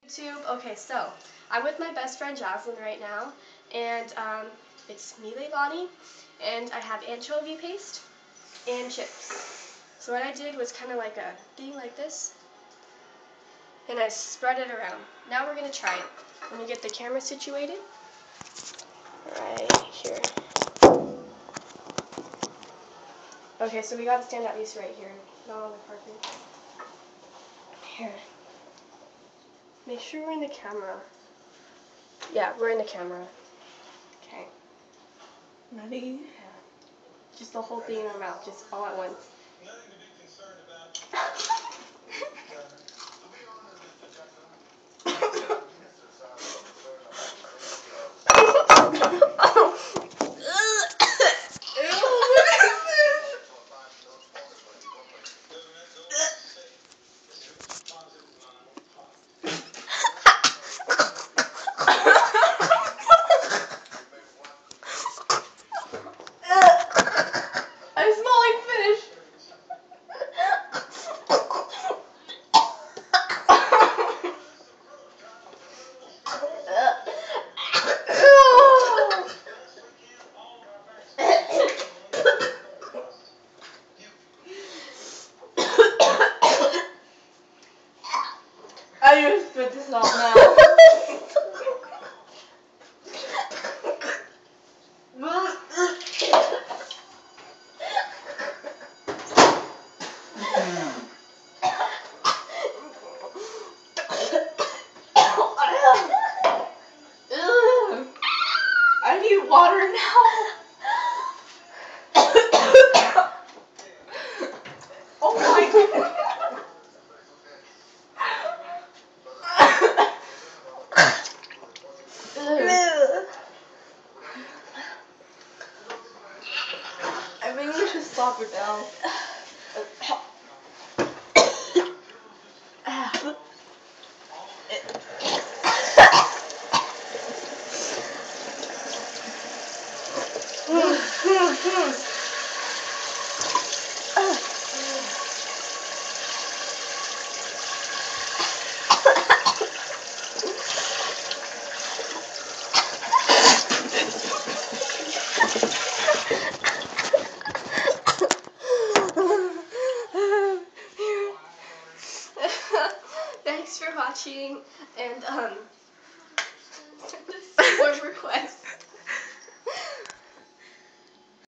YouTube. Okay, so I'm with my best friend Jocelyn right now, and it's me, Leilani, and I have anchovy paste and chips. So what I did was kind of like a thing like this, and I spread it around. Now we're gonna try it. Let me get the camera situated. Right here. Okay, so we gotta stand at least right here, not on the carpet. Here. Make sure we're in the camera. Yeah, we're in the camera. Okay. Ready? Yeah. Just the whole thing in our mouth, just all at once. Nothing to be concerned about. I smell like fish. I just spit this out now. I need water now. Oh my god. I think we should stop it now. Thanks for watching, and support requests.